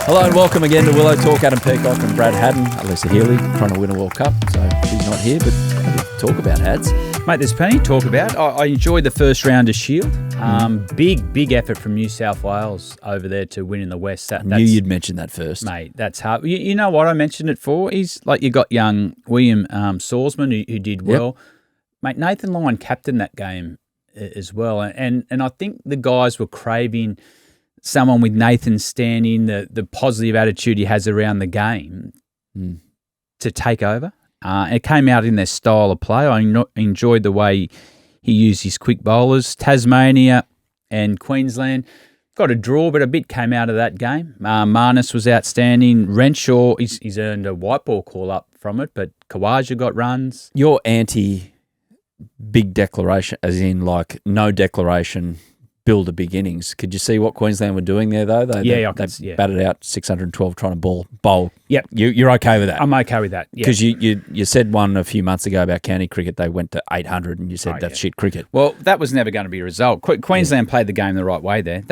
Hello and welcome again to Willow Talk. Adam Peacock and Brad Haddin. Alyssa Healy trying to win a World Cup, so she's not here, but we'll talk about Hads. Mate, there's plenty to talk about. I enjoyed the first round of Shield. Big effort from New South Wales over there to win in the West. I knew you'd mention that first. Mate, that's hard. You know what I mentioned it for? He's like, you got young William Swordsman who did well. Yep. Mate, Nathan Lyon captained that game as well. And I think the guys were craving someone with Nathan standing, the positive attitude he has around the game to take over. It came out in their style of play. I enjoyed the way he used his quick bowlers. Tasmania and Queensland got a draw, but a bit came out of that game. Marnus was outstanding. Renshaw, he's earned a white ball call up from it, but Khawaja got runs. You're anti-big declaration, as in like no declaration, build a big innings. Could you see what Queensland were doing there, though? They batted out 612 trying to bowl. Yep. You're okay with that? I'm okay with that, because you said one a few months ago about county cricket. They went to 800 and you said that's shit cricket. Well, that was never going to be a result. Queensland played the game the right way there.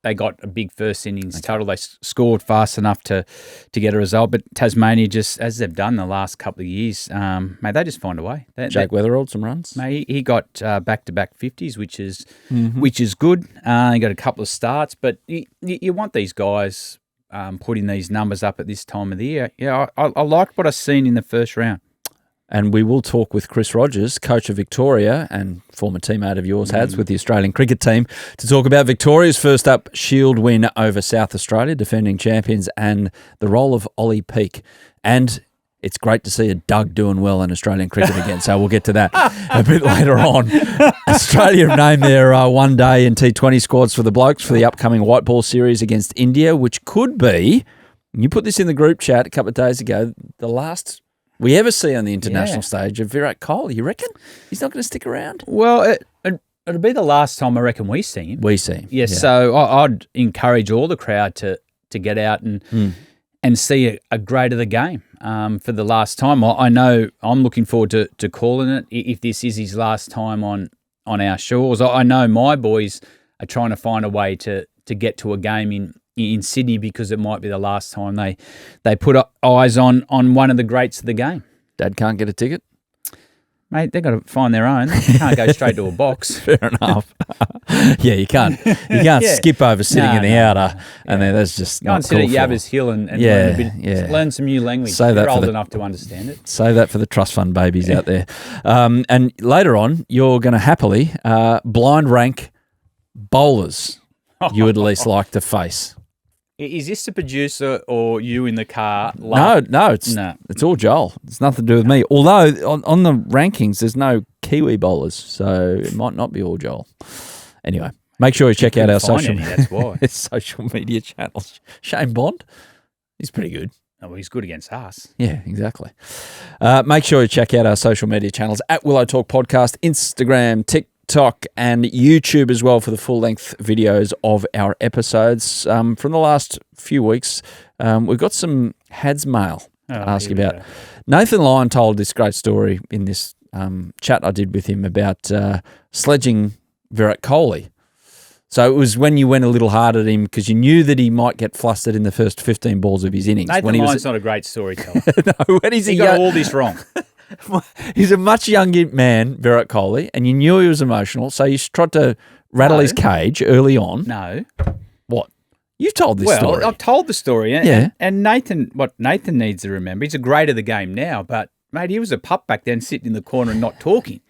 They got a big first innings total. They scored fast enough to get a result. But Tasmania, just as they've done the last couple of years, mate, they just find a way. Jake Weatherald, some runs. Mate, he got back-to-back 50s, which is good. He got a couple of starts. But you want these guys putting these numbers up at this time of the year. Yeah, I liked what I've seen in the first round. And we will talk with Chris Rogers, coach of Victoria and former teammate of yours, Hads, with the Australian cricket team, to talk about Victoria's first up Shield win over South Australia, defending champions, and the role of Ollie Peake. And it's great to see a Doug doing well in Australian cricket again, so we'll get to that a bit later on. Australia have named their one-day and T20 squads for the Blokes for the upcoming white ball series against India, which could be, you put this in the group chat a couple of days ago, the last we ever see on the international stage of Virat Kohli. You reckon he's not going to stick around? Well, it'll be the last time I reckon we see him. We see him. Yeah, so I'd encourage all the crowd to get out and see a grade of the game for the last time. I know I'm looking forward to calling it if this is his last time on our shores. I know my boys are trying to find a way to get to a game in Sydney because it might be the last time they put eyes on one of the greats of the game. Dad can't get a ticket? Mate, they've got to find their own. They can't go straight to a box. Fair enough. Yeah, you can't skip over sitting in the outer, and then that's just go not and sit at Yabba's Hill and learn some new language. You're old enough to understand it. Say that for the trust fund babies out there. And later on, you're going to happily blind rank bowlers you would least like to face. Is this the producer or you in the car? No, it's all Joel. It's nothing to do with me. Although on the rankings, there's no Kiwi bowlers, so it might not be all Joel. Anyway, make sure you check out our social media channels. Shane Bond, he's pretty good. Oh, well, he's good against us. Yeah, exactly. Make sure you check out our social media channels at Willow Talk Podcast, Instagram, TikTok and YouTube as well for the full-length videos of our episodes. From the last few weeks, we've got some Hads mail to ask you about. Nathan Lyon told this great story in this chat I did with him about sledging Virat Kohli. So it was when you went a little hard at him because you knew that he might get flustered in the first 15 balls of his innings. Nathan Lyon's not a great storyteller. No, when he got all this wrong. He's a much younger man, Virat Kohli, and you knew he was emotional, so you tried to rattle his cage early on. No. What? You've told this story. Well, I've told the story. And Nathan, what Nathan needs to remember, he's a great of the game now, but, mate, he was a pup back then sitting in the corner and not talking.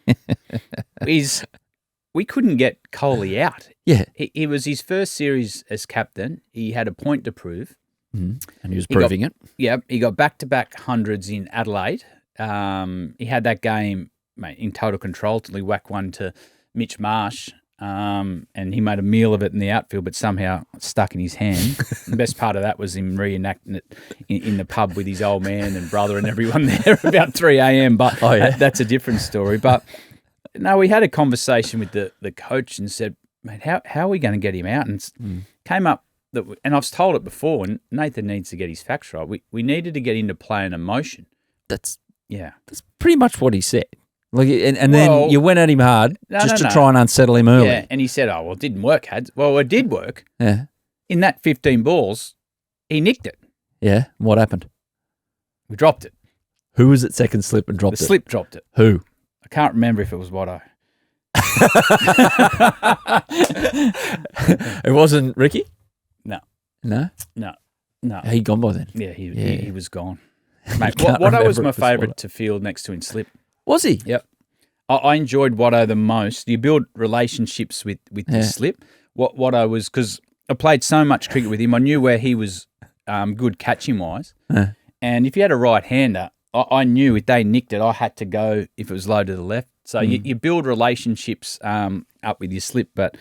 We couldn't get Kohli out. Yeah. It was his first series as captain. He had a point to prove. And he was proving it. Yeah, he got back-to-back hundreds in Adelaide. He had that game, mate, in total control till he whacked one to Mitch Marsh, and he made a meal of it in the outfield, but somehow stuck in his hand. The best part of that was him reenacting it in the pub with his old man and brother and everyone there about 3 a.m. But that's a different story. But no, we had a conversation with the coach and said, mate, how are we going to get him out? And came up that, and I've told it before, and Nathan needs to get his facts right. We needed to get him to play an emotion. That's pretty much what he said. Like, and then you went at him hard to try and unsettle him early. Yeah, and he said, "Oh, well, it didn't work, Hads." Well, it did work. Yeah. In that 15 balls, He nicked it. Yeah. What happened? We dropped it. Who was at second slip and dropped The it? slip dropped it. Who? I can't remember if it was Watto. It wasn't Ricky? No. No? No. He'd gone by then. Yeah, he was gone. Mate, can't Watto was remember my if it was favourite Watto. to field next to in slip. Was he? Yep. I enjoyed Watto the most. You build relationships with your slip. Watto was, because I played so much cricket with him, I knew where he was good catching-wise. And if you had a right-hander, I knew if they nicked it, I had to go if it was low to the left. So you build relationships up with your slip. But,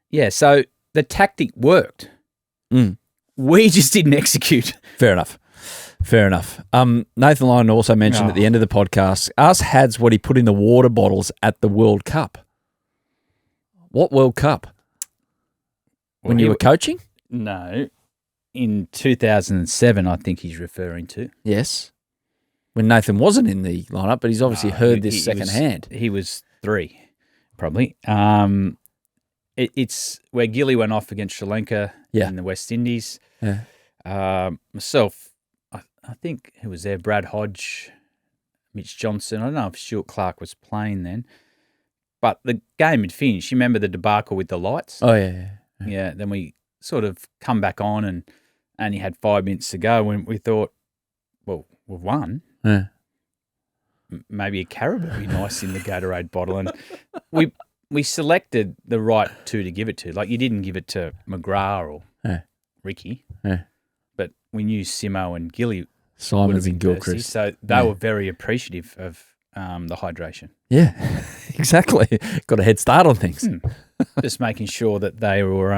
yeah, so the tactic worked. We just didn't execute. Fair enough. Nathan Lyon also mentioned at the end of the podcast, ask Hads what he put in the water bottles at the World Cup. What World Cup? When you were coaching? No. In 2007, I think he's referring to. Yes. When Nathan wasn't in the lineup, but he's obviously heard this secondhand. He was 3, probably. It's where Gilly went off against Sri Lanka in the West Indies. Yeah. Myself, I think who was there? Brad Hodge, Mitch Johnson. I don't know if Stuart Clark was playing then. But the game had finished. You remember the debacle with the lights? Oh, yeah. Yeah, then we sort of come back on and only had 5 minutes to go when we thought, well, we've won. Yeah. Maybe a carrot would be nice in the Gatorade bottle. And we selected the right 2 to give it to. Like, you didn't give it to McGrath or Ricky. Yeah. But we knew Simo and Gilly. Simon of Gilchrist. So they were very appreciative of the hydration. Yeah, exactly. Got a head start on things. Just making sure that they were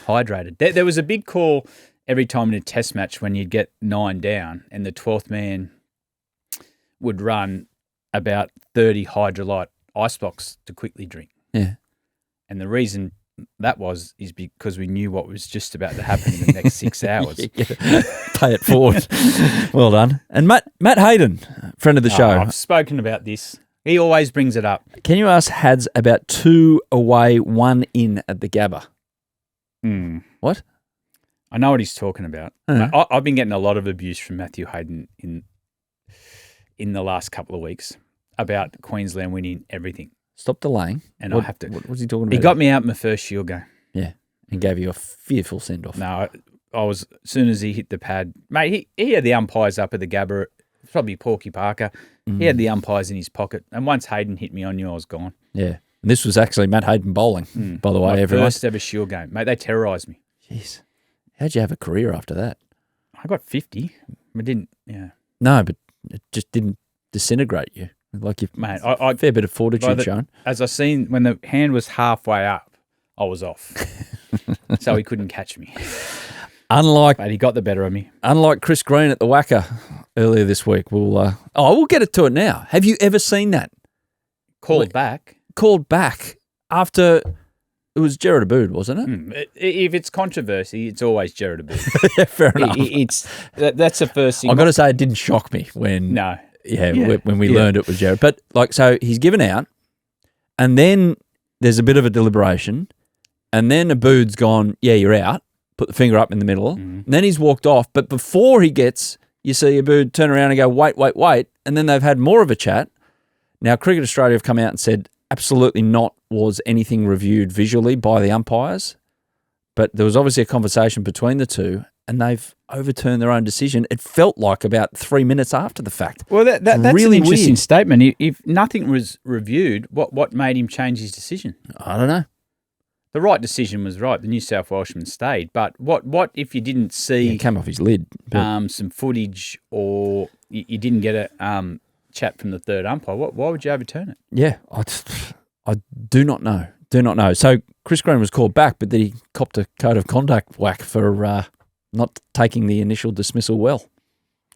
hydrated. There was a big call every time in a test match when you'd get 9 down and the 12th man would run about 30 Hydrolite ice blocks to quickly drink. Yeah. And the reason that is because we knew what was just about to happen in the next 6 hours. Pay it forward. Well done. And Matt Hayden, friend of the show. I've spoken about this. He always brings it up. Can you ask Hads about 2 away, 1 in at the Gabba? What? I know what he's talking about. I've been getting a lot of abuse from Matthew Hayden in the last couple of weeks about Queensland winning everything. Stop delaying. And I have to. What was he talking about? He got me out in my first Shield game. Yeah, and gave you a fearful send-off. No, I was, as soon as he hit the pad, mate, he had the umpires up at the Gabba, probably Porky Parker. He had the umpires in his pocket. And once Hayden hit me, I knew I was gone. Yeah. And this was actually Matt Hayden bowling, by the way, everyone. First ever Shield game. Mate, they terrorised me. Jeez. How'd you have a career after that? I got 50. I didn't, No, but it just didn't disintegrate you. Like you've mate, a fair bit of fortitude shown. As I seen, when the hand was halfway up, I was off. So he couldn't catch me. But he got the better of me. Unlike Chris Green at the Wacker earlier this week, we'll get to it now. Have you ever seen that? Called back after it was Jared Abood, wasn't it? If it's controversy, it's always Jared Abood. Yeah, fair enough. That's the first thing. I've got to say, it didn't shock me when when we learned it was Jared. But so he's given out, and then there's a bit of a deliberation, and then Abood's gone, yeah, you're out, put the finger up in the middle, and then he's walked off. But before he gets, you see Abood turn around and go, wait, and then they've had more of a chat. Now, Cricket Australia have come out and said absolutely not was anything reviewed visually by the umpires, but there was obviously a conversation between the two, and they've overturned their own decision. It felt like about 3 minutes after the fact. Well, that's really an interesting weird statement. If nothing was reviewed, what made him change his decision? I don't know. The right decision was right. The New South Welshman stayed. But what if you didn't see... It came off his lid. Some footage, or you didn't get a chat from the third umpire? Why would you overturn it? Yeah, I do not know. So Chris Green was called back, but then he copped a code of conduct whack for not taking the initial dismissal well,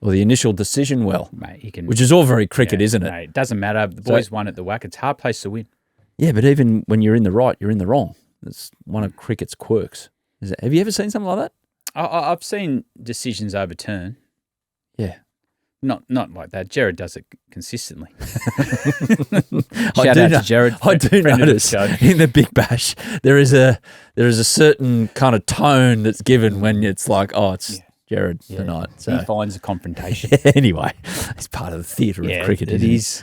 or the initial decision well, mate. Which is all very cricket, isn't it? Mate, it doesn't matter. The boys won at the whack. It's a hard place to win. Yeah, but even when you're in the right, you're in the wrong. That's one of cricket's quirks. Have you ever seen something like that? I've seen decisions overturned. Yeah. Not like that. Jared does it consistently. Shout out to Jared. I do notice in the Big Bash there is a certain kind of tone that's given when it's like, it's Jared tonight. So he finds a confrontation. anyway, it's part of the theatre of cricket. It is.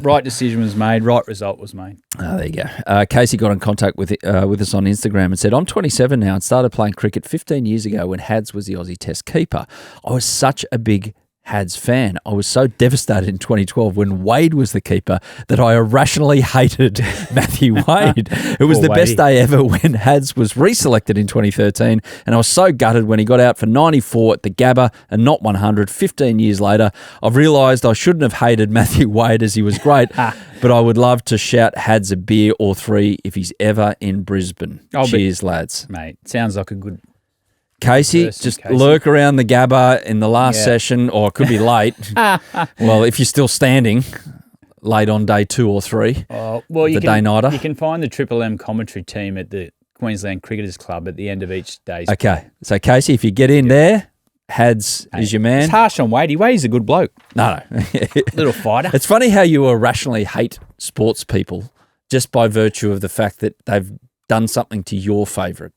Right decision was made. Right result was made. Oh, there you go. Casey got in contact with us on Instagram and said, I'm 27 now and started playing cricket 15 years ago when Hads was the Aussie Test keeper. I was such a big Hads fan. I was so devastated in 2012 when Wade was the keeper that I irrationally hated Matthew Wade. It was the best day ever when Hads was reselected in 2013, and I was so gutted when he got out for 94 at the Gabba and not 100. 15 years later, I've realised I shouldn't have hated Matthew Wade as he was great, but I would love to shout Hads a beer or three if he's ever in Brisbane. Cheers, lads. Mate, sounds like a good... Casey, just lurk around the Gabba in the last session, or it could be late. Well, if you're still standing, late on day 2 or 3, day-nighter. You can find the Triple M commentary team at the Queensland Cricketers Club at the end of each day. Okay, so Casey, if you get in there, Hads is your man. It's harsh on Wade. Wade's a good bloke. No. Little fighter. It's funny how you irrationally hate sports people just by virtue of the fact that they've done something to your favourite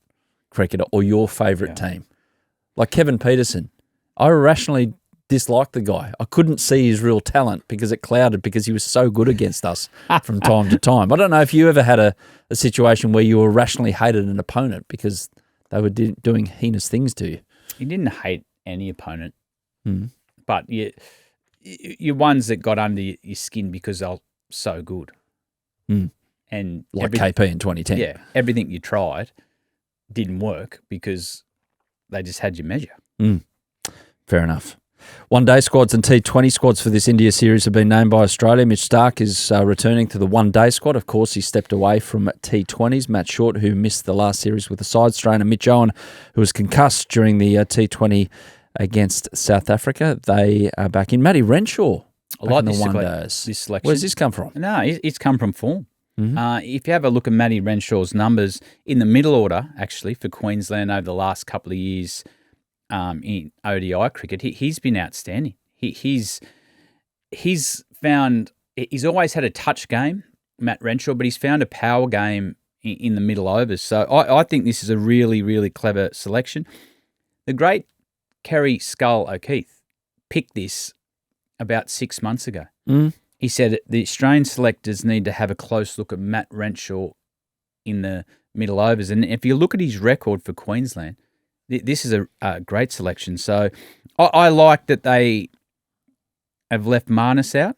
cricketer or your favourite team. Like Kevin Peterson, I irrationally disliked the guy. I couldn't see his real talent because it clouded because he was so good against us from time to time. I don't know if you ever had a situation where you irrationally hated an opponent because they were doing heinous things to you. You didn't hate any opponent, but you're ones that got under your skin because they're so good. And like KP in 2010. Yeah, everything you tried didn't work because they just had your measure. Fair enough. One-day squads and T20 squads for this India series have been named by Australia. Mitch Starc is returning to the one-day squad. Of course, he stepped away from T20s. Matt Short, who missed the last series with a side strain, and Mitch Owen, who was concussed during the T20 against South Africa. They are back in. Matty Renshaw. I like this selection. Where's this come from? No, it's come from form. If you have a look at Matty Renshaw's numbers in the middle order, actually, for Queensland over the last couple of years in ODI cricket, he's been outstanding. He's always had a touch game, Matt Renshaw, but he's found a power game in the middle overs. So I think this is a really, really clever selection. The great Kerry Skull O'Keefe picked this about 6 months ago. He said the Australian selectors need to have a close look at Matt Renshaw in the middle overs. And if you look at his record for Queensland, this is a great selection. So I like that they have left Marnus out,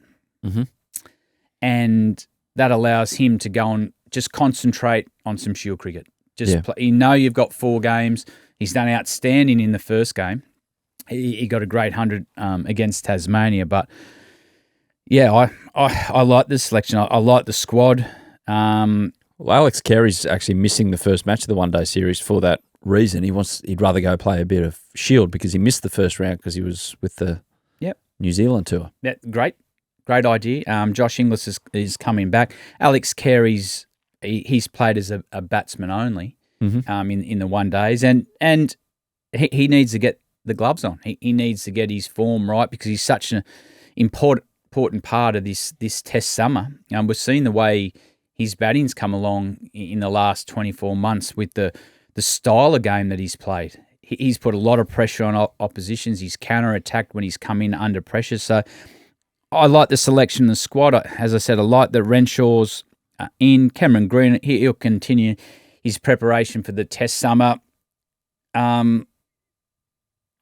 and that allows him to go and just concentrate on some Shield cricket. Play. You've got 4 games. He's done outstanding in the first game. He got a great 100 against Tasmania, but... Yeah, I like this selection. I like the squad. Well, Alex Carey's actually missing the first match of the one-day series for that reason. He'd rather go play a bit of Shield because he missed the first round because he was with the New Zealand tour. Yeah, great idea. Josh Inglis is coming back. Alex Carey's he's played as a batsman only in the one days, and he needs to get the gloves on. He needs to get his form right because he's such an important part of this Test summer. We've seen the way his batting's come along in the last 24 months with the style of game that he's played. He's put a lot of pressure on oppositions. He's counter-attacked when he's come in under pressure. So I like the selection of the squad. As I said, I like that Renshaw's in. Cameron Green, he'll continue his preparation for the Test summer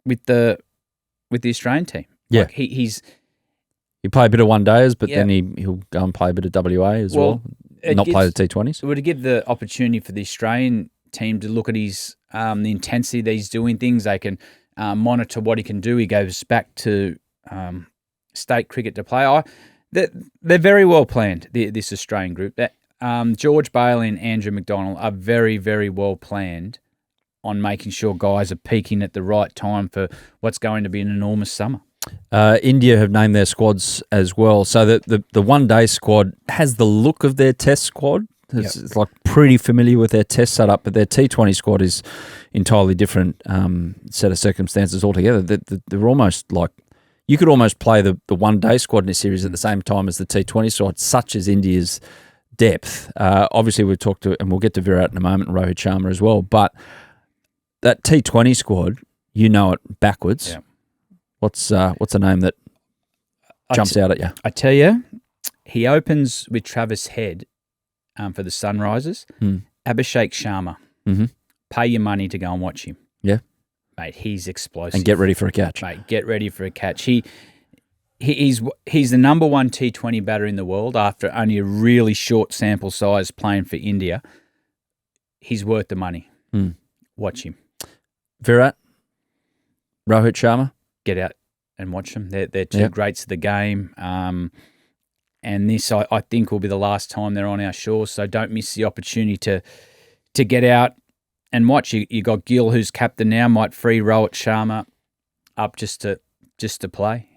with the Australian team. Yeah. Like He'll play a bit of one-dayers, but then he'll go and play a bit of WA as well. Not play the T20s. It would give the opportunity for the Australian team to look at his the intensity that he's doing things. They can monitor what he can do. He goes back to state cricket to play. They're very well planned, this Australian group. George Bailey and Andrew McDonald are very, very well planned on making sure guys are peaking at the right time for what's going to be an enormous summer. India have named their squads as well. So the one-day squad has the look of their Test squad. It's like pretty familiar with their Test setup, but their T20 squad is entirely different set of circumstances altogether. They're almost like you could almost play the one-day squad in a series at the same time as the T20 squad, such as India's depth. Obviously, we've talked to, and we'll get to Virat in a moment, and Rohit Sharma as well, but that T20 squad, You know it backwards. Yeah. What's a name that jumps out at you? I tell you, he opens with Travis Head for the Sunrisers. Abishek Sharma. Mm-hmm. Pay your money to go and watch him. Yeah. Mate, he's explosive. And get ready for a catch. Mate, get ready for a catch. He's the number one T20 batter in the world after only a really short sample size playing for India. He's worth the money. Watch him. Virat, Rohit Sharma. Get out and watch them. They're two greats of the game. And this, I think, will be the last time they're on our shores. So don't miss the opportunity to get out and watch. You got Gill, who's captain now, might free Rohit Sharma up just to play.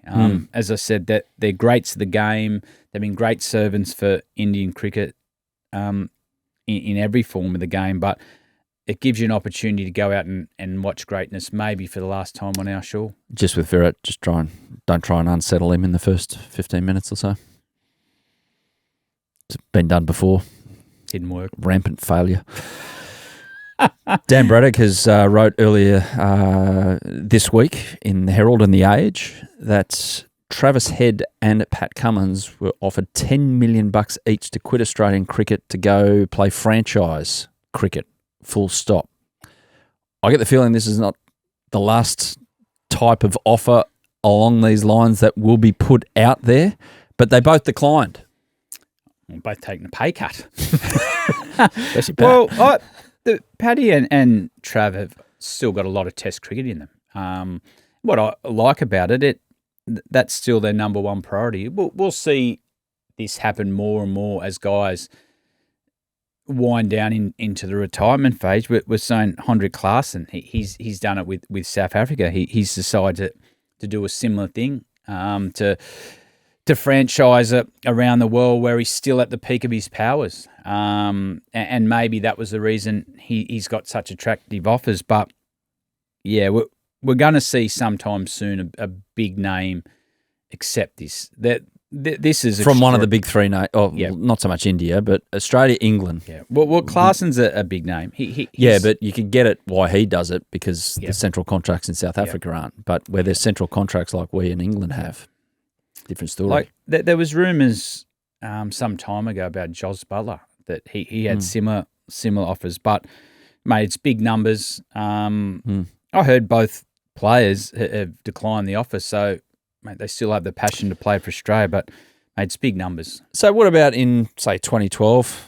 As I said, that they're greats of the game. They've been great servants for Indian cricket in every form of the game. But it gives you an opportunity to go out and watch greatness, maybe for the last time on our shore. Just with Virat, don't try and unsettle him in the first 15 minutes or so. It's been done before. Didn't work. Rampant failure. Dan Braddock has wrote earlier this week in the Herald and the Age that Travis Head and Pat Cummins were offered $10 million each to quit Australian cricket to go play franchise cricket. Full stop. I get the feeling this is not the last type of offer along these lines that will be put out there, but they both declined. We're both taking a pay cut. Well, Paddy and Trav have still got a lot of Test cricket in them. What I like about it, that's still their number one priority. We'll see this happen more and more as guys wind down into the retirement phase. We're saying Hendrik Klaasen, he's done it with South Africa. He's decided to do a similar thing, to franchise it around the world where he's still at the peak of his powers. And maybe that was the reason he's got such attractive offers. But yeah, we're going to see sometime soon a big name accept this. This is from one of the big three names. Oh, yeah. Not so much India, but Australia, England. Yeah. Well, Klaasen's a big name. But you can get it why he does it because the central contracts in South Africa aren't. But where there's central contracts like we in England have, different story. Like there was rumours some time ago about Jos Buttler that he had similar offers, but mate, it's big numbers. I heard both players have declined the offer, so. Mate, they still have the passion to play for Australia, but mate, it's big numbers. So what about in, say, 2012,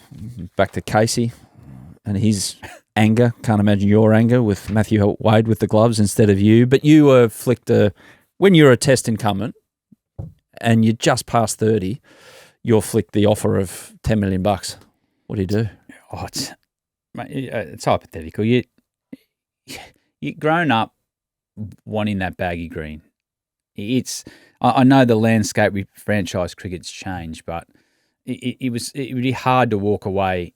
back to Casey and his anger? Can't imagine your anger with Matthew Wade with the gloves instead of you. But you were when you're a Test incumbent and you're just past 30, you're flicked the offer of $10 million. What do you do? Oh, it's hypothetical. You're grown up wanting that baggy green. I know the landscape with franchise cricket's changed, but it would be hard to walk away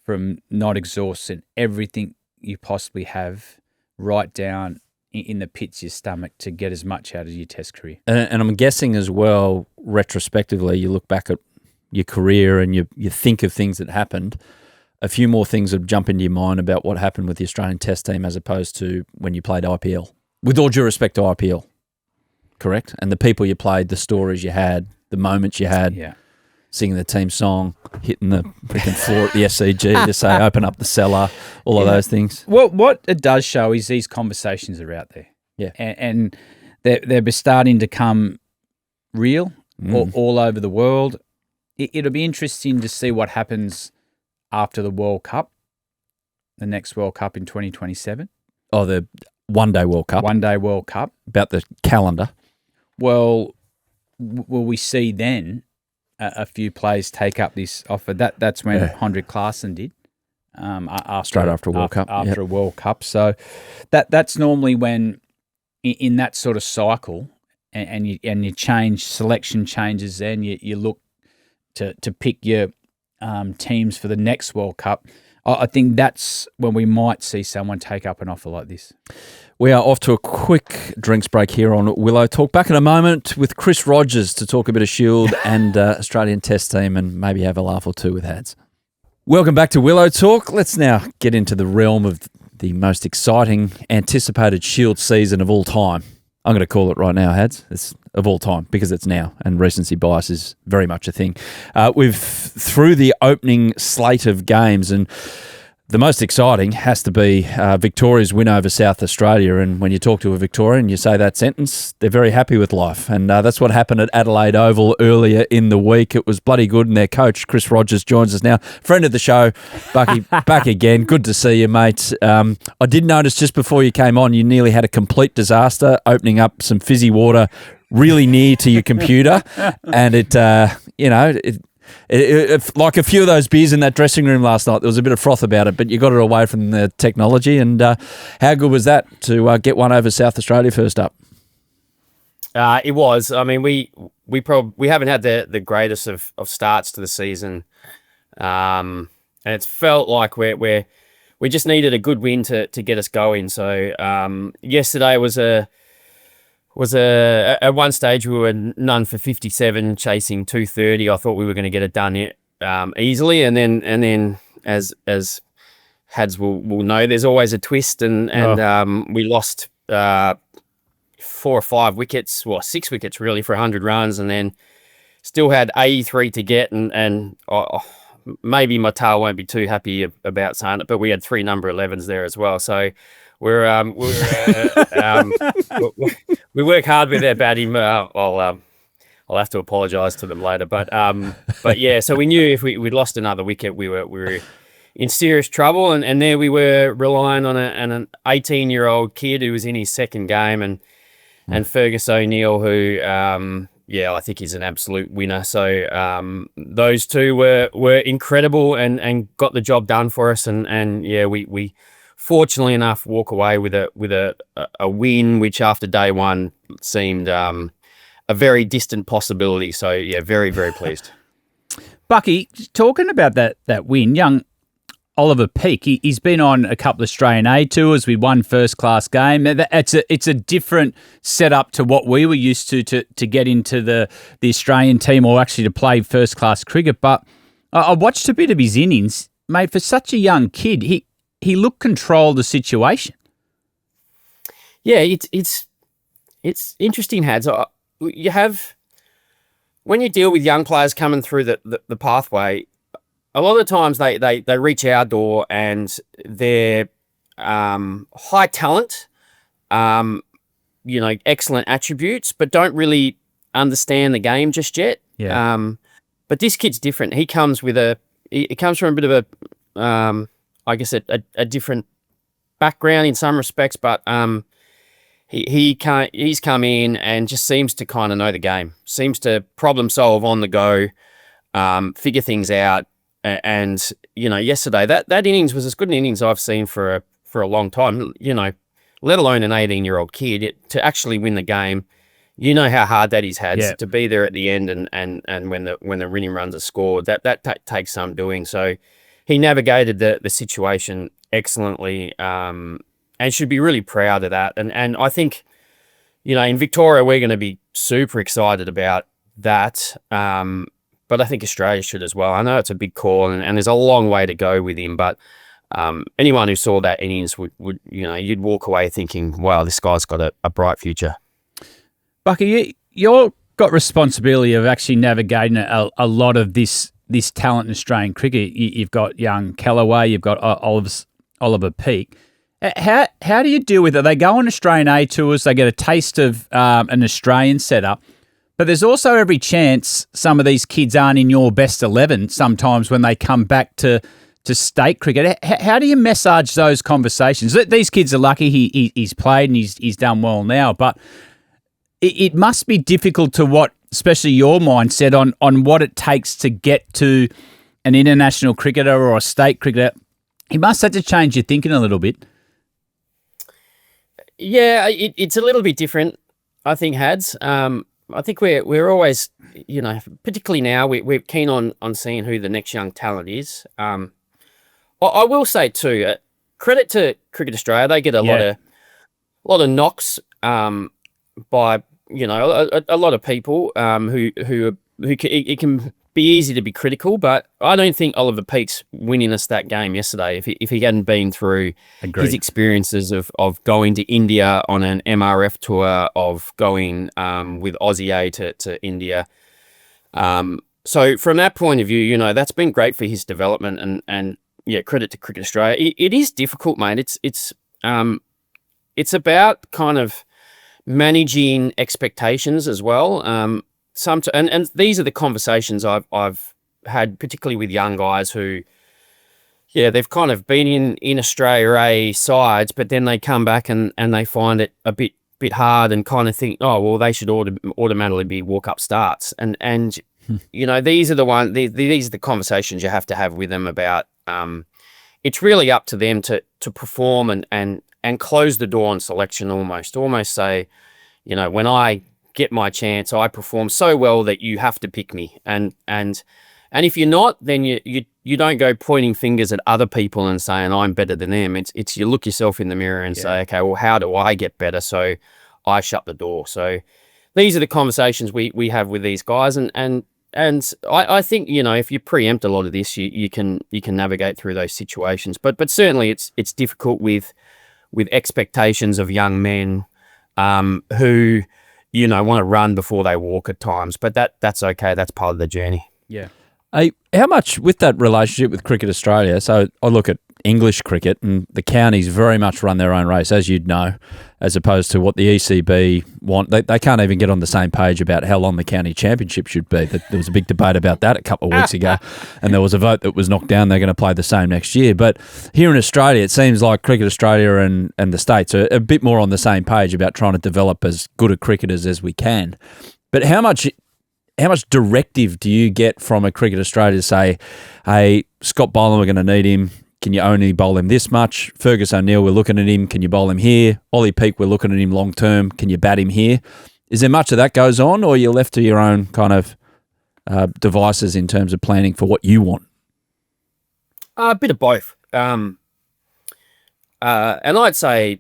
from not exhausting everything you possibly have right down in the pits of your stomach to get as much out of your Test career. And I'm guessing as well, retrospectively, you look back at your career and you think of things that happened. A few more things would jump into your mind about what happened with the Australian Test team as opposed to when you played IPL. With all due respect to IPL. Correct? And the people you played, the stories you had, the moments you had, singing the team song, hitting the freaking floor at the SCG to say, open up the cellar, all of those things. Well, what it does show is these conversations are out there. Yeah. And they're starting to come real all over the world. It'll be interesting to see what happens after the World Cup, the next World Cup in 2027. Oh, the One-Day World Cup. One-Day World Cup. About the calendar. Well, will we see then a few players take up this offer? That's when Hendrik Klaasen did. Straight after a World Cup. After a World Cup. So that's normally when in that sort of cycle and you change, selection changes then, you look to pick your teams for the next World Cup. I think that's when we might see someone take up an offer like this. We are off to a quick drinks break here on Willow Talk. Back in a moment with Chris Rogers to talk a bit of Shield and Australian Test team and maybe have a laugh or two with Hads. Welcome back to Willow Talk. Let's now get into the realm of the most exciting, anticipated Shield season of all time. I'm going to call it right now, Hads. It's of all time because it's now, and recency bias is very much a thing. We've through the opening slate of games, and the most exciting has to be Victoria's win over South Australia. And when you talk to a Victorian, you say that sentence, they're very happy with life. And that's what happened at Adelaide Oval earlier in the week. It was bloody good. And their coach, Chris Rogers, joins us now. Friend of the show, Bucky, back again. Good to see you, mate. I did notice just before you came on, you nearly had a complete disaster opening up some fizzy water really near to your computer. And it like a few of those beers in that dressing room last night, there was a bit of froth about it, but you got it away from the technology. And how good was that to get one over South Australia first up? It was. I mean, we haven't had the greatest of starts to the season, and it's felt like we just needed a good win to get us going. So yesterday was at one stage we were none for 57, chasing 230. I thought we were going to get it done easily, and then as Hads will know, there's always a twist, and we lost 4 or 5 wickets, well 6 wickets really for 100 runs, and then still had 83 to get, and maybe my tail won't be too happy about saying it, but we had 3 number 11s there as well. So we work hard with their batting. I'll have to apologise to them later, but yeah. So we knew if we'd lost another wicket, we were in serious trouble, and there we were relying on an 18-year-old kid who was in his second game, and Fergus O'Neill, who I think he's an absolute winner. So those two were incredible and got the job done for us, and we fortunately enough walk away with a win, which after day one seemed a very distant possibility. So yeah, very, very pleased. Bucky, talking about that win, young Ollie Peake, he's been on a couple of Australian A tours. We won first class game. It's a different setup to what we were used to get into the Australian team, or actually to play first class cricket. But I watched a bit of his innings, mate. For such a young kid, he looked control the situation. Yeah, it's interesting, Hads. You have, when you deal with young players coming through the pathway, a lot of the times they reach our door and they're high talent, excellent attributes, but don't really understand the game just yet. Yeah. But this kid's different. He comes from a bit of a I guess a different background in some respects, but he's come in and just seems to kind of know the game, seems to problem solve on the go, figure things out, and yesterday that innings was as good an innings I've seen for a long time. Let alone an 18-year-old kid to actually win the game. You know how hard that is, Hads, to be there at the end and when the winning runs are scored, that takes some doing. So he navigated the situation excellently, and should be really proud of that. And I think, in Victoria, we're going to be super excited about that. But I think Australia should as well. I know it's a big call, and there's a long way to go with him. But anyone who saw that innings would you'd walk away thinking, wow, this guy's got a bright future. Bucky, you've got responsibility of actually navigating a lot of this talent in Australian cricket. You've got young Callaway, you've got Ollie Peake. How do you deal with it? They go on Australian A tours, they get a taste of an Australian setup, but there's also every chance some of these kids aren't in your best 11 sometimes when they come back to state cricket. How do you massage those conversations? These kids are lucky he's played and he's done well now, but it must be difficult to especially your mindset on what it takes to get to an international cricketer or a state cricketer. He must have to change your thinking a little bit. Yeah, it's a little bit different, I think, Hads. I think we're always, particularly now, we're keen on seeing who the next young talent is. I will say too, credit to Cricket Australia. They get a lot of knocks by a lot of people who it can be easy to be critical, but I don't think Oliver Peake's winning us that game yesterday if he hadn't been through his experiences of going to India on an MRF tour, of going with Aussie A to India. So from that point of view, you know, that's been great for his development, and yeah, credit to Cricket Australia. It is difficult, mate. It's about kind of managing expectations as well. And these are the conversations I've had, particularly with young guys who, yeah, they've kind of been in Australia A sides, but then they come back and they find it a bit hard and kind of think, oh, well, they should automatically be walk-up starts. And you know, these are the conversations you have to have with them about. It's really up to them to perform and close the door on selection almost say, you know, when I get my chance, I perform so well that you have to pick me. And if you're not, then you don't go pointing fingers at other people and saying I'm better than them. It's you look yourself in the mirror and say, okay, well, how do I get better? So I shut the door. So these are the conversations we have with these guys, and I think, you know, if you preempt a lot of this, you can navigate through those situations. But certainly it's difficult with expectations of young men who, you know, want to run before they walk at times. But that's okay. That's part of the journey. Yeah. Hey, how much with that relationship with Cricket Australia? So I look at English cricket, and the counties very much run their own race, as you'd know, as opposed to what the ECB want. They can't even get on the same page about how long the county championship should be. There was a big debate about that a couple of weeks ago, and there was a vote that was knocked down. They're going to play the same next year. But here in Australia, it seems like Cricket Australia and the states are a bit more on the same page about trying to develop as good a cricketers as we can. But how much directive do you get from a Cricket Australia to say, hey, Scott Boland, we're going to need him. Can you only bowl him this much? Fergus O'Neill, we're looking at him. Can you bowl him here? Ollie Peake, we're looking at him long term. Can you bat him here? Is there much of that goes on, or you're left to your own kind of devices in terms of planning for what you want? A bit of both. And I'd say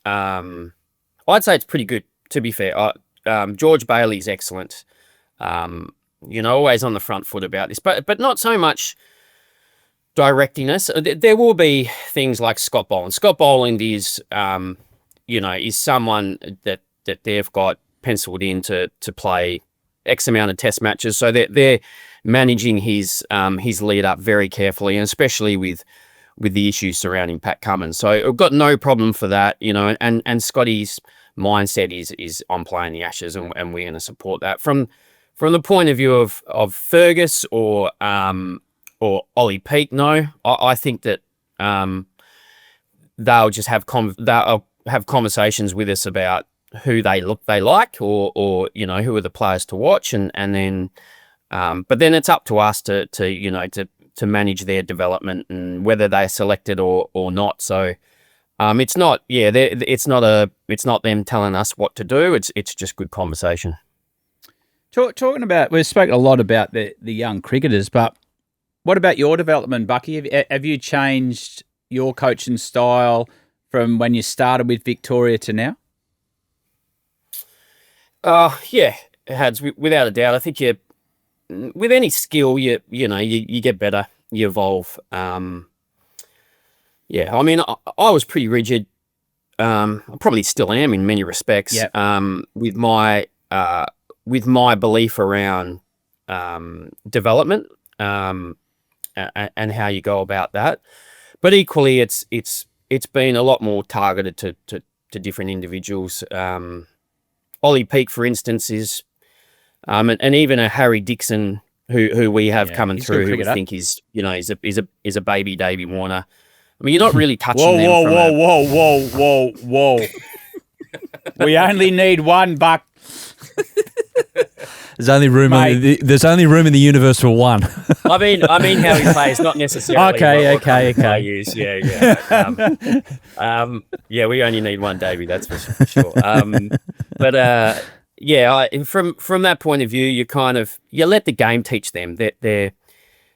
it's pretty good, to be fair. George Bailey's excellent. You know, always on the front foot about this, but not so much directing us. There will be things like Scott Boland. Scott Boland is, you know, is someone that they've got penciled in to play X amount of test matches. So they're managing his lead up very carefully, and especially with the issues surrounding Pat Cummins. So I've got no problem for that, you know, and Scotty's mindset is on playing the Ashes, and we're going to support that. From the point of view of Fergus or Ollie Peake, no, I think that they'll just have conversations with us about who they like, or you know, who are the players to watch, and then but then it's up to us to you know to manage their development and whether they're selected or not. So it's not it's not them telling us what to do. It's just good conversation. Talking about, we've spoken a lot about the young cricketers, but what about your development, Bucky? Have you changed your coaching style from when you started with Victoria to now? Yeah, it has, without a doubt. I think with any skill, you get better, you evolve. Yeah, I mean, I was pretty rigid. I probably still am in many respects. Yep. With my belief around development. And how you go about that, but equally, it's been a lot more targeted to different individuals. Ollie Peake, for instance, is, and even a Harry Dixon who we have coming through, who we think is a baby Davey Warner. I mean, you're not really touching them. Whoa! We only need one, Buck. There's only room in the universe for one. I mean how he plays, not necessarily. Okay. Use. Yeah. Yeah, we only need one Davey, that's for sure. But from that point of view, you let the game teach them. They're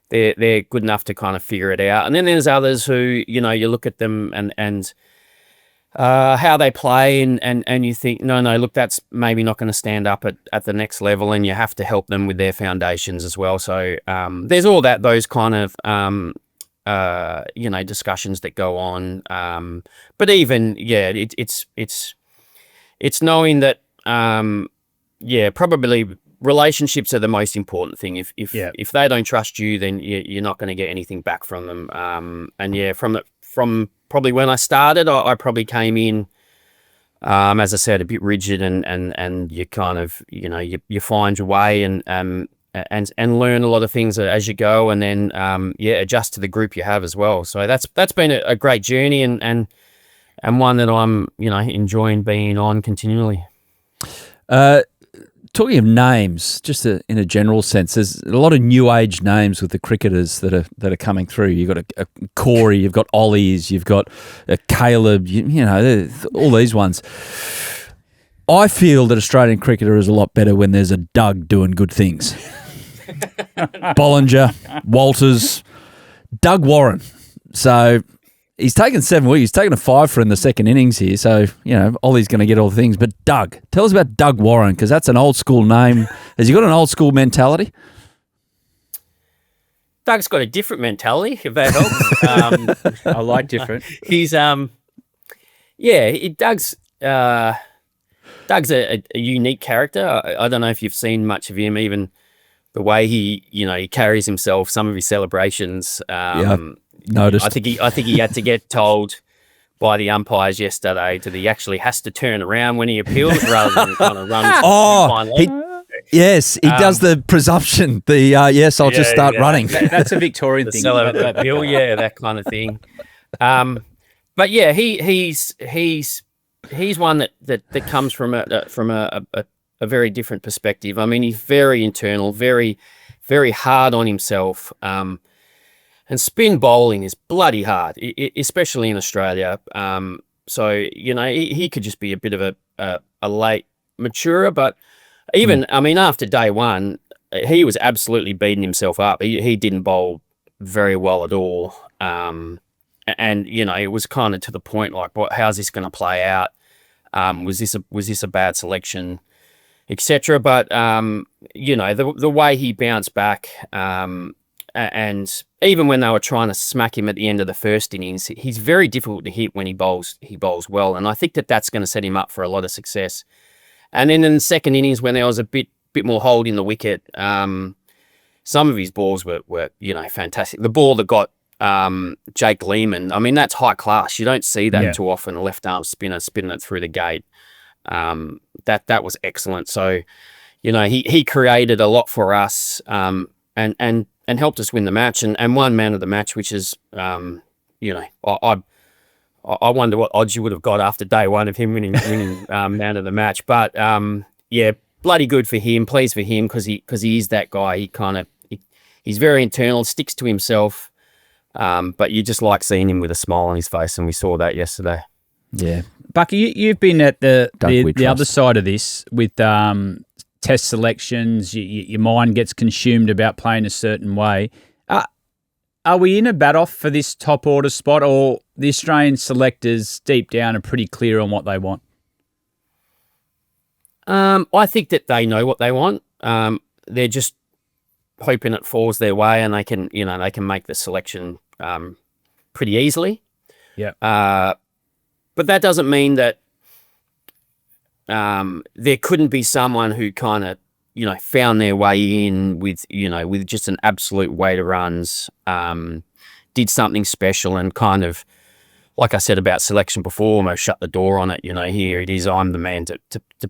good enough to kind of figure it out. And then there's others who, you know, you look at them and how they play, and you think, no, look, that's maybe not going to stand up at the next level, and you have to help them with their foundations as well. So there's all those kind of discussions that go on. But even it's knowing that probably relationships are the most important thing. If they don't trust you, then you're not going to get anything back from them. From probably when I started, I probably came in, as I said, a bit rigid, and you kind of, you find your way and learn a lot of things as you go, and then adjust to the group you have as well. So that's been a great journey, and one that I'm enjoying being on continually. Talking of names, just in a general sense, there's a lot of new age names with the cricketers that are coming through. You've got a Corey, you've got Ollies, you've got a Caleb, all these ones. I feel that Australian cricketer is a lot better when there's a Doug doing good things. Bollinger, Walters, Doug Warren. So he's taken 7 wickets. He's taken a 5 for in the second innings here. So, Ollie's going to get all the things. But Doug, tell us about Doug Warren, because that's an old school name. Has he got an old school mentality? Doug's got a different mentality, if that helps. I like different. He's, Doug's a unique character. I don't know if you've seen much of him, even the way he carries himself, some of his celebrations. Noticed. I think he had to get told by the umpires yesterday that he actually has to turn around when he appeals rather than kind of run. He does the presumption. I'll just start running. That's a Victorian thing. Appeal, that kind of thing. But yeah, he's one that comes from a very different perspective. I mean, he's very internal, very, very hard on himself. And spin bowling is bloody hard, especially in Australia. So, he could just be a bit of a late maturer. But even, after day one, he was absolutely beating himself up. He didn't bowl very well at all. And, it was kind of to the point like, how's this going to play out? Was this a bad selection, etc. But, the way he bounced back, and even when they were trying to smack him at the end of the first innings, he's very difficult to hit when he bowls well. And I think that's going to set him up for a lot of success. And then in the second innings, when there was a bit more hold in the wicket, some of his balls were fantastic. The ball that got Jake Lehman, that's high class. You don't see that too often, a left arm spinner spinning it through the gate. That was excellent. So, he created a lot for us, and helped us win the match, and won man of the match, which is, I wonder what odds you would have got after day one of him winning man of the match. But bloody good for him, pleased for him, because he is that guy. He's very internal, sticks to himself, but you just like seeing him with a smile on his face, and we saw that yesterday. Yeah, Bucky, you've been at the other side of this with test selections. Your mind gets consumed about playing a certain way. Are we in a bat-off for this top order spot, or the Australian selectors deep down are pretty clear on what they want? I think that they know what they want. They're just hoping it falls their way, and they can make the selection pretty easily. Yeah. But that doesn't mean that there couldn't be someone who kind of, found their way in with just an absolute weight of runs, did something special, and kind of, like I said about selection before, almost shut the door on it. Here it is, I'm the man to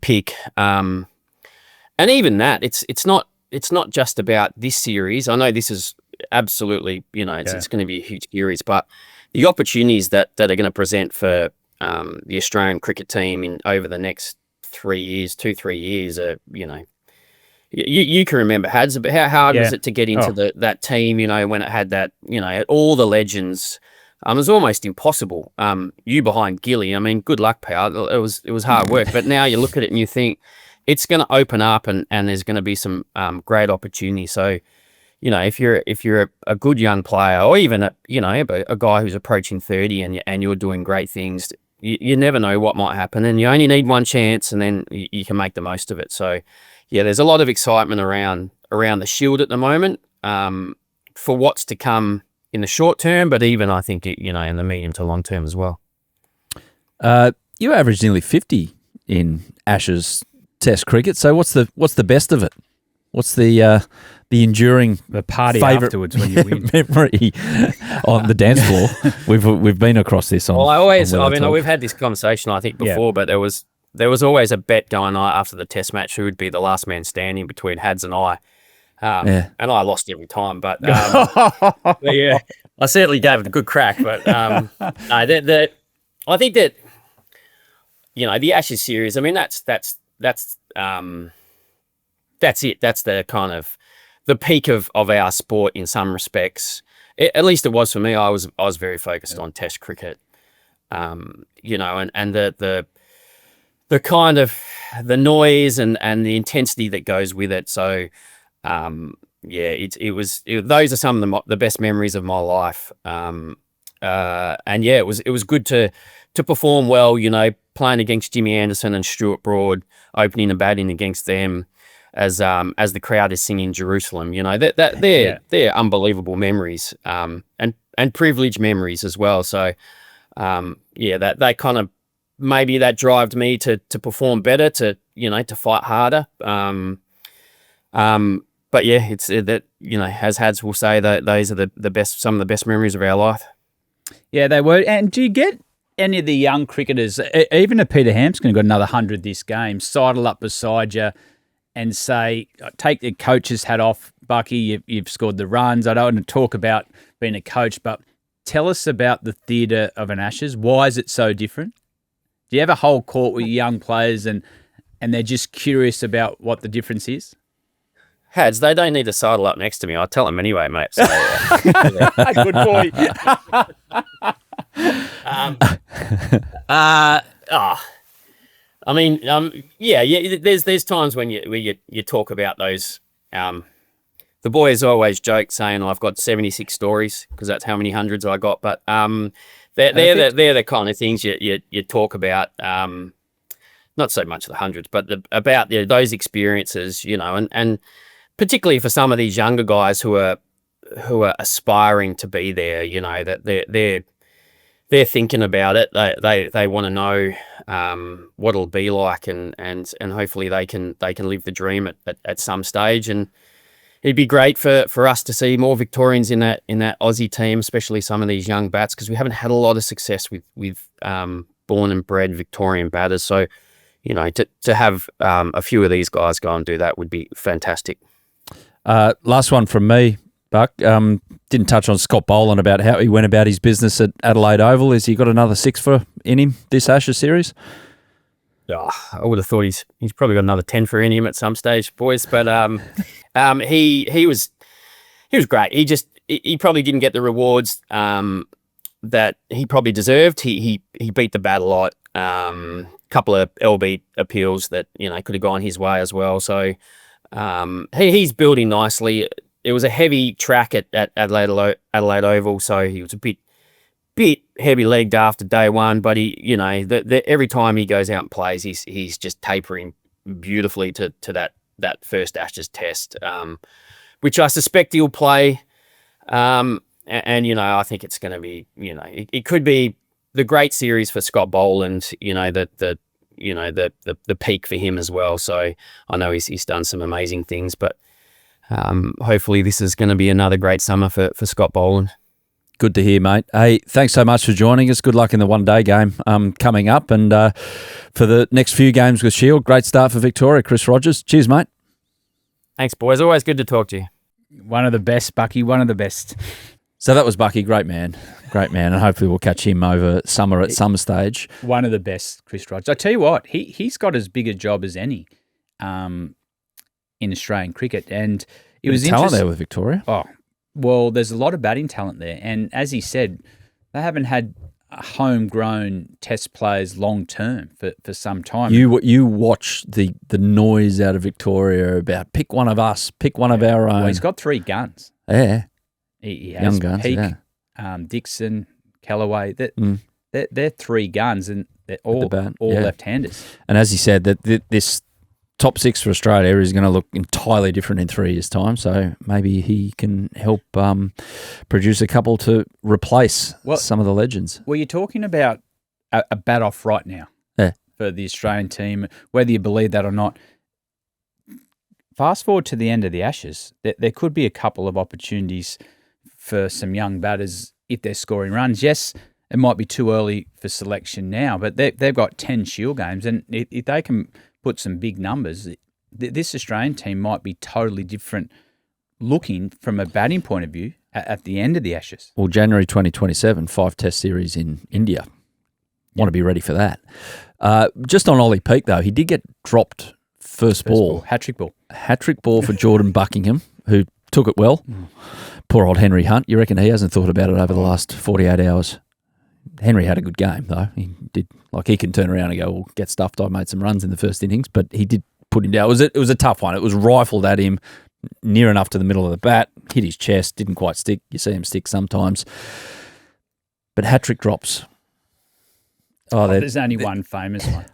pick. And even that, it's not just about this series. I know this is absolutely, it's going to be a huge series, but the opportunities that are going to present for the Australian cricket team over the next 3 years, 2-3 years, you can remember, Hads, but how hard was it to get into that team, when it had that, all the legends. It was almost impossible. You behind Gilly, good luck, pal. It was hard work, but now you look at it and you think it's going to open up, and there's going to be some great opportunity. So, if you're a good young player, or even a guy who's approaching 30 and you're doing great things, you never know what might happen, and you only need one chance, and then you can make the most of it. So, yeah, there's a lot of excitement around the Shield at the moment for what's to come in the short term, but even I think in the medium to long term as well. You averaged nearly 50 in Ashes Test cricket. So what's the best of it? What's the enduring party afterwards when you win memory on the dance floor? We've been across this on. Well, we've had this conversation I think before, but there was always a bet going on after the Test match who would be the last man standing between Hads and I. And I lost every time, but yeah, I certainly gave it a good crack. But no, I think that the Ashes series. I mean, that's it. That's the kind of the peak of our sport in some respects. At least it was for me. I was very focused on Test cricket, and the kind of the noise and the intensity that goes with it. So. Those are some of the best memories of my life. It was good to perform well, playing against Jimmy Anderson and Stuart Broad, opening and batting against them as the crowd is singing Jerusalem. They're unbelievable memories, and privileged memories as well. So, that they kind of, maybe that drove me to perform better, to fight harder. But yeah, it's that, as Hads will say, that those are the best, some of the best memories of our life. Yeah, they were. And do you get any of the young cricketers, even a Peter Hampson got another 100 this game, sidle up beside you and say, take the coach's hat off, Bucky, you've scored the runs. I don't want to talk about being a coach, but tell us about the theatre of an Ashes. Why is it so different? Do you have a whole court with young players and they're just curious about what the difference is? Hads, they don't need to sidle up next to me. I tell them anyway, mate. So, good boy. There's times when you talk about those. The boys always joke saying, I've got 76 stories because that's how many hundreds I got. But they're the kind of things you talk about. Not so much the hundreds, but about those experiences, and particularly for some of these younger guys who are aspiring to be there, that they're thinking about it. They want to know what it'll be like, and hopefully they can live the dream at some stage. And it'd be great for us to see more Victorians in that Aussie team, especially some of these young bats, because we haven't had a lot of success with born and bred Victorian batters. So, to have a few of these guys go and do that would be fantastic. Last one from me, Buck. Didn't touch on Scott Boland about how he went about his business at Adelaide Oval. Has he got another six in him this Ashes series? I would have thought he's probably got another 10 in him at some stage, boys. But he was great. He probably didn't get the rewards that he probably deserved. He beat the bat a lot. Couple of LB appeals that could have gone his way as well. So. He's building nicely. It was a heavy track at Adelaide Oval, so he was a bit heavy-legged after day one. But he, every time he goes out and plays, he's just tapering beautifully to that first Ashes Test, which I suspect he'll play. And I think it's going to be, it could be the great series for Scott Boland. The peak for him as well. So I know he's done some amazing things, but hopefully this is going to be another great summer for Scott Boland. Good to hear, mate. Hey, thanks so much for joining us. Good luck in the one-day game coming up, and for the next few games with Shield. Great start for Victoria, Chris Rogers. Cheers, mate. Thanks, boys. Always good to talk to you. One of the best, Bucky. One of the best. So that was Bucky. Great man, and hopefully we'll catch him over summer at some stage. One of the best, Chris Rogers. I tell you what, he's got as big a job as any in Australian cricket, and it was talent there with Victoria. Oh, well, there's a lot of batting talent there, and as he said, they haven't had homegrown Test players long term for some time. You watch the noise out of Victoria about pick one of us, pick one of our own. Well, he's got 3 guns. Yeah. He has young guns, Peake, Dixon, Callaway. They're 3 guns, and They're all left-handers. And as he said, that this top six for Australia is going to look entirely different in 3 years' time. So maybe he can help produce a couple to replace some of the legends. Well, you're talking about a bat off right now for the Australian team, whether you believe that or not. Fast forward to the end of the Ashes, there could be a couple of opportunities for some young batters if they're scoring runs. Yes, it might be too early for selection now, but they've got 10 Shield games, and if they can put some big numbers, this Australian team might be totally different looking from a batting point of view at the end of the Ashes. Well, January 2027, 5 Test series in India. Want to be ready for that. Just on Ollie Peake, though, he did get dropped first ball. Hat-trick ball. Hat-trick ball for Jordan Buckingham, who took it well. Poor old Henry Hunt. You reckon he hasn't thought about it over the last 48 hours? Henry had a good game, though. He did, he can turn around and go, well, get stuffed. I made some runs in the first innings, but he did put him down. It was a tough one. It was rifled at him near enough to the middle of the bat, hit his chest, didn't quite stick. You see him stick sometimes. But hat-trick drops. There's only one famous one.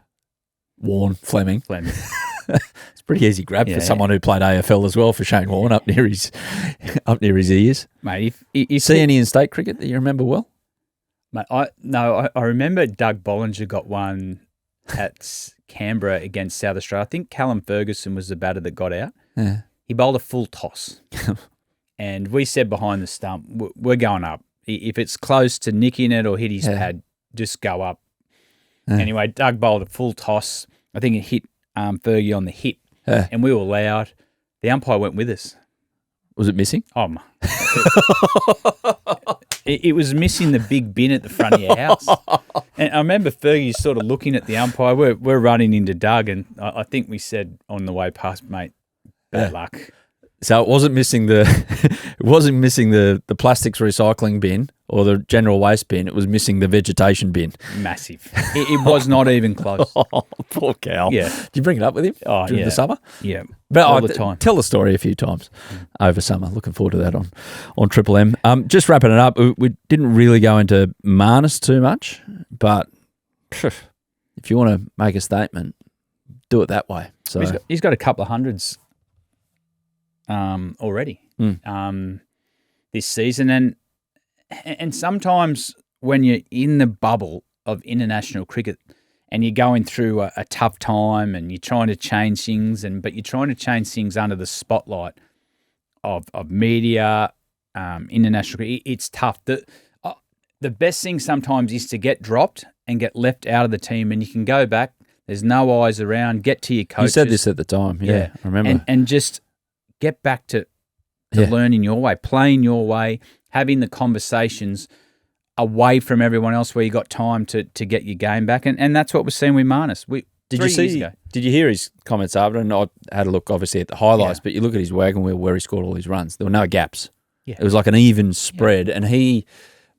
Warne, Fleming. It's a pretty easy grab for someone who played AFL as well, for Shane Warne, up near his ears. Mate, if see any in state cricket that you remember well? Mate, I remember Doug Bollinger got one at Canberra against South Australia. I think Callum Ferguson was the batter that got out. Yeah. He bowled a full toss. And we said behind the stump, we're going up. If it's close to nicking it or hit his pad, just go up. Yeah. Anyway, Doug bowled a full toss. I think it hit Fergie on the hip. Yeah. And we were loud. The umpire went with us. Was it missing? It was missing the big bin at the front of your house. And I remember Fergie sort of looking at the umpire. We're running into Doug, and I think we said on the way past, mate, bad luck. So it wasn't missing the plastics recycling bin or the general waste bin. It was missing the vegetation bin. Massive. It was not even close. Oh, poor cow. Yeah. Did you bring it up with him during the summer? Yeah. But all the time. Tell the story a few times over summer. Looking forward to that on Triple M. Just wrapping it up, we didn't really go into Marnus too much, but if you want to make a statement, do it that way. So he's got a couple of hundreds already this season, and sometimes when you're in the bubble of international cricket and you're going through a tough time and you're trying to change things, but you're trying to change things under the spotlight of media, international cricket, it's tough. The best thing sometimes is to get dropped and get left out of the team, and you can go back. There's no eyes around. Get to your coaches. You said this at the time. Yeah. I remember. And just get back to learning your way, playing your way, having the conversations away from everyone else where you got time to get your game back. And that's what we're seeing with Marnus. Did you hear his comments after? And I had a look, obviously, at the highlights, but you look at his wagon wheel where he scored all his runs. There were no gaps. Yeah. It was like an even spread. Yeah. And he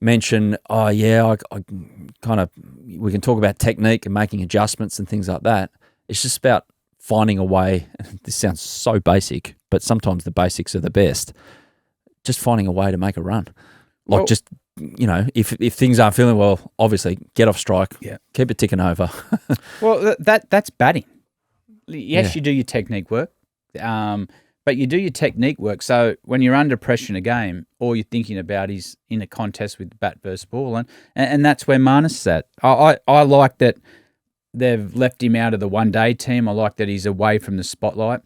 mentioned, I kind of, we can talk about technique and making adjustments and things like that. It's just about finding a way. This sounds so basic, but sometimes the basics are the best. Just finding a way to make a run. If things aren't feeling well, obviously get off strike. Yeah. Keep it ticking over. Well, that's batting. Yes, you do your technique work, but you do your technique work. So when you're under pressure in a game, all you're thinking about is in a contest with bat versus ball, and that's where Marnus is at. I like that they've left him out of the one-day team. I like that he's away from the spotlight.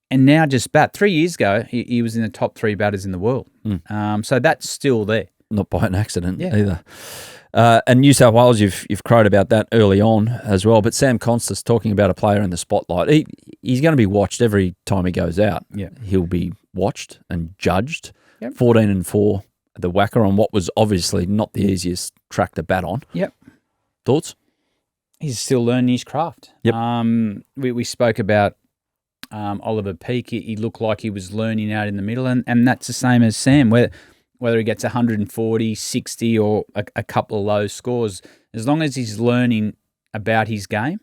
And now just bat. 3 years ago, he was in the top 3 batters in the world. So that's still there. Not by an accident either. And New South Wales, you've crowed about that early on as well. But Sam Constas talking about a player in the spotlight. He's going to be watched every time he goes out. Yeah. He'll be watched and judged. Yep. 14-4 the whacker on what was obviously not the easiest track to bat on. Yep. Thoughts? He's still learning his craft. Yep. We spoke about Ollie Peake. He looked like he was learning out in the middle, and that's the same as Sam, whether he gets 140, 60 or a couple of low scores, as long as he's learning about his game,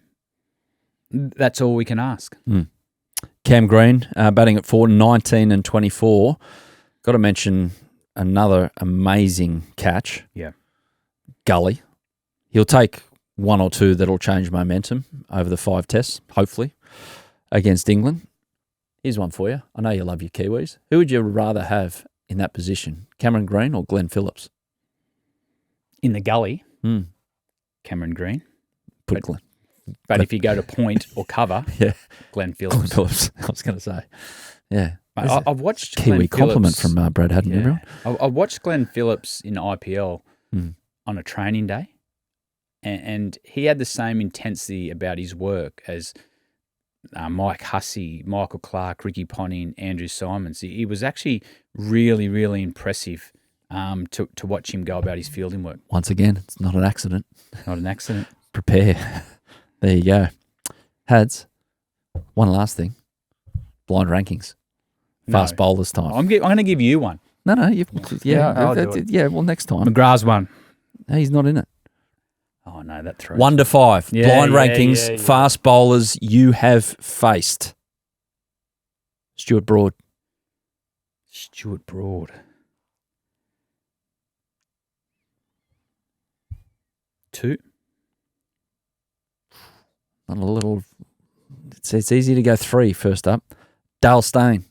that's all we can ask. Cam Green, batting at 19-24. Got to mention another amazing catch. Yeah. Gully. He'll take one or two that'll change momentum over the 5 tests, hopefully, against England. Here's one for you. I know you love your Kiwis. Who would you rather have in that position, Cameron Green or Glenn Phillips? In the gully, Cameron Green. Put Glenn. But if you go to point or cover, Yeah. Glenn Phillips. Glenn Phillips, I was going to say. Yeah. Mate, I've watched Kiwi Glenn compliment Phillips. from Brad Haddin, everyone. I watched Glenn Phillips in IPL on a training day, and he had the same intensity about his work as Mike Hussey, Michael Clark, Ricky Ponting, Andrew Simons. He was actually really, really impressive to watch him go about his fielding work. Once again, it's not an accident. Not an accident. Prepare. There you go. Hads, one last thing. Blind rankings. Fast bowlers time. I'm going to give you one. No, I'll do it. Yeah, well, next time. McGrath's one. No, he's not in it. Oh, no, that throws. 1 to 5. Yeah, Blind yeah, rankings, yeah. fast bowlers you have faced. Stuart Broad. Stuart Broad. 2. Not a little. It's easy to go 3 first up. Dale Steyn.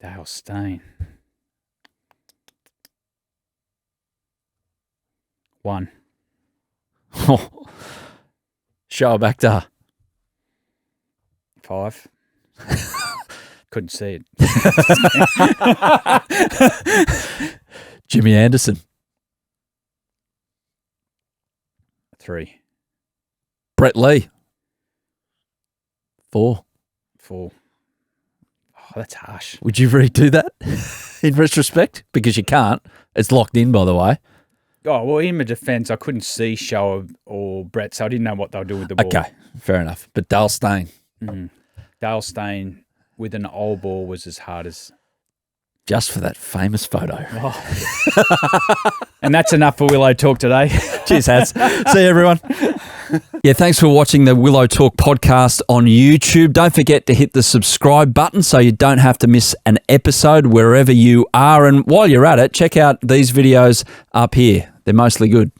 Dale Steyn. 1. Shoaib Akhtar. 5. Couldn't see it. Jimmy Anderson. 3. Brett Lee. 4. 4. Oh, that's harsh. Would you redo that in retrospect? Because you can't. It's locked in, by the way. Oh, well, in my defence, I couldn't see Shoaib or Brett, so I didn't know what they'll do with the ball. Okay, fair enough. But Dale Steyn. Dale Steyn with an old ball was as hard as... Just for that famous photo. And that's enough for Willow Talk today. Cheers, Hats. See you, everyone. Yeah, thanks for watching the Willow Talk podcast on YouTube. Don't forget to hit the subscribe button so you don't have to miss an episode wherever you are. And while you're at it, check out these videos up here. They're mostly good.